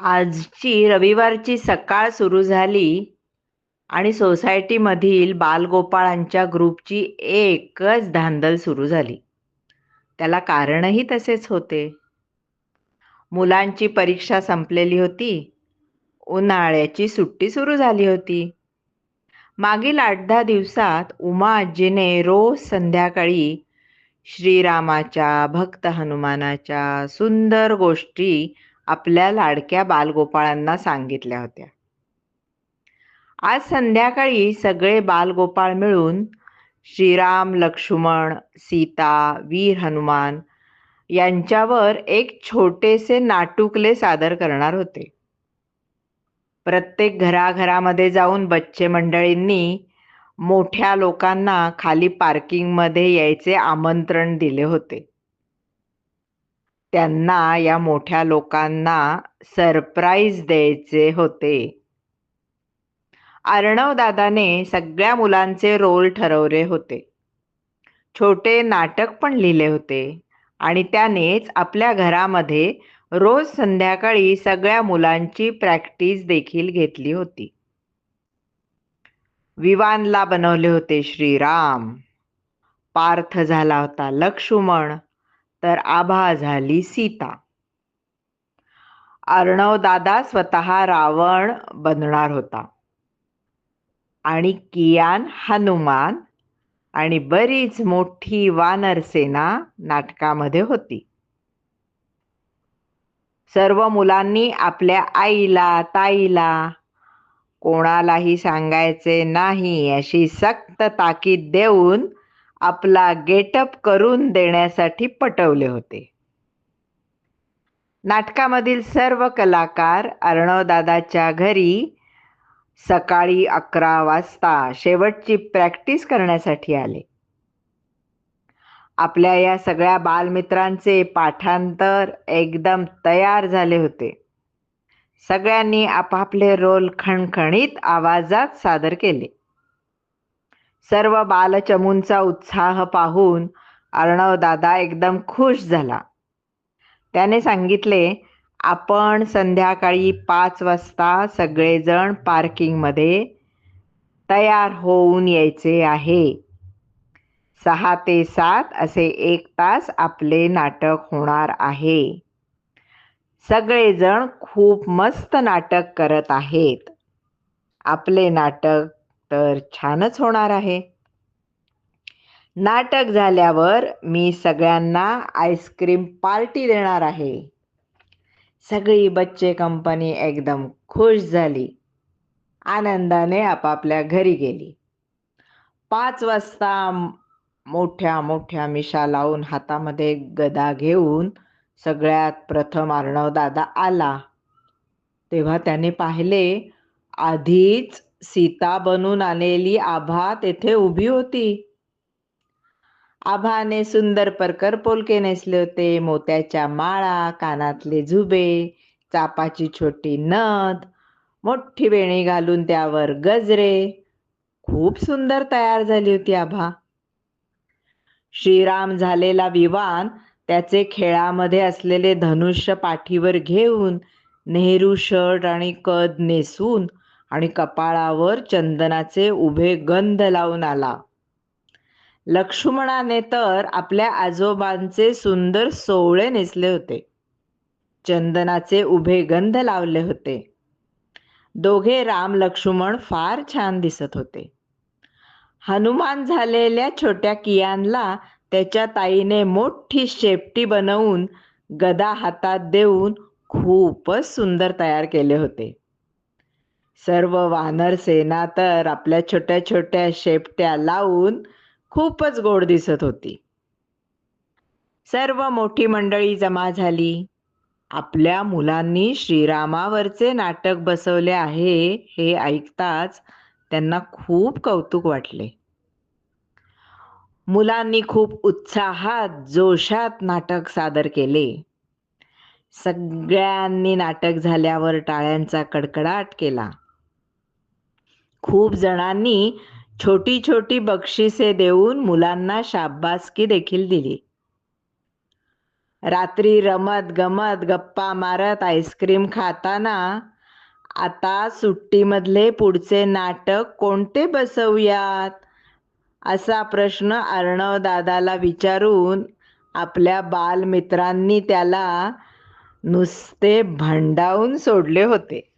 आजची रविवारची सकाळ सुरू झाली आणि सोसायटीमधील बालगोपाळांच्या ग्रुपची एकच धांदल सुरू झाली. त्याला कारणही तसेच होते. मुलांची परीक्षा संपलेली होती. उन्हाळ्याची सुट्टी सुरू झाली होती. मागील 8-10 दिवसात उमा आजीने रोज संध्याकाळी श्रीरामाच्या, भक्त हनुमानाच्या सुंदर गोष्टी आपल्या लाडक्या बालगोपाळांना सांगितल्या होत्या. आज संध्याकाळी सगळे बालगोपाळ मिळून श्रीराम, लक्ष्मण, सीता, वीर हनुमान यांच्यावर एक छोटेसे नाटुकले सादर करणार होते. प्रत्येक घराघरामध्ये जाऊन बच्चे मंडळींनी मोठ्या लोकांना खाली पार्किंगमध्ये यायचे आमंत्रण दिले होते. त्यांना या मोठ्या लोकांना सरप्राईज द्यायचे होते. अर्णव दादाने सगळ्या मुलांचे रोल ठरवले होते. छोटे नाटक पण लिहिले होते आणि त्यानेच आपल्या घरामध्ये रोज संध्याकाळी सगळ्या मुलांची प्रॅक्टिस देखील घेतली होती. विवानला बनवले होते श्रीराम, पार्थ झाला होता लक्ष्मण, तर आभा झाली सीता. अर्णव दादा स्वतः रावण बनणार होता आणि कियान हनुमान आणि बरीच मोठी वानर सेना नाटकामध्ये होती. सर्व मुलांनी आपल्या आईला, ताईला कोणालाही सांगायचे नाही अशी सक्त ताकीद देऊन आपला गेटअप करून देण्यासाठी पटवले होते. नाटकामधील सर्व कलाकार अर्णवदादाच्या घरी सकाळी 11 वाजता शेवटची प्रॅक्टिस करण्यासाठी आले. आपल्या या सगळ्या बालमित्रांचे पाठांतर एकदम तयार झाले होते. सगळ्यांनी आपापले रोल खणखणीत आवाजात सादर केले. सर्व बालचमूंचा उत्साह पाहून अर्णवदादा एकदम खुश झाला. त्याने सांगितले, आपण संध्याकाळी 5 वाजता सगळेजण पार्किंगमध्ये तयार होऊन यायचे आहे. 6 ते 7 असे 1 तास आपले नाटक होणार आहे. सगळेजण खूप मस्त नाटक करत आहेत. आपले नाटक तर छानच होणार आहे. नाटक झाल्यावर मी सगळ्यांना आईस्क्रीम पार्टी देणार आहे. सगळी बच्चे कंपनी एकदम खुश झाली. आनंदाने आपापल्या घरी गेली. 5 वाजता मोठ्या मोठ्या मिशा लावून हातामध्ये गदा घेऊन सगळ्यात प्रथम अर्णवदादा आला. तेव्हा त्याने पाहिले, आधीच सीता बनून आलेली आभा तेथे उभी होती. आभाने सुंदर परकर पोलके नेसले होते. मोत्याच्या माळा, कानातले झुबे, चापाची छोटी नथ, मोठी वेणी घालून त्यावर गजरे. खूप सुंदर तयार झाली होती आभा. श्रीराम झालेला विवान त्याचे खेळामध्ये असलेले धनुष्य पाठीवर घेऊन, नेहरू शर्ट आणि कद नेसून आणि कपाळावर चंदनाचे उभे गंध लावून आला. लक्ष्मणाने तर आपल्या आजोबांचे सुंदर सोवळे नेसले होते. चंदनाचे उभे गंध लावले होते. दोघे राम लक्ष्मण फार छान दिसत होते. हनुमान झालेल्या छोट्या कियानला त्याच्या ताईने मोठी शेपटी बनवून गदा हातात देऊन खूपच सुंदर तयार केले होते. सर्व वानर सेना तर आपल्या छोट्या छोट्या शेपट्या लावून खूपच गोड दिसत होती. सर्व मोठी मंडळी जमा झाली. आपल्या मुलांनी श्रीरामावरचे नाटक बसवले आहे हे ऐकताच त्यांना खूप कौतुक वाटले. मुलांनी खूप उत्साहात, जोशात नाटक सादर केले. सगळ्यांनी नाटक झाल्यावर टाळ्यांचा कडकडाट केला. खूप जणांनी छोटी छोटी बक्षिसे देऊन मुलांना शाबासकी देखील दिली. रात्री रमत गमत गप्पा मारत आईस्क्रीम खाताना आता सुट्टीमधले पुढचे नाटक कोणते बसवूयात असा प्रश्न अर्णव दादाला विचारून आपल्या बालमित्रांनी त्याला नुसते भंडावून सोडले होते.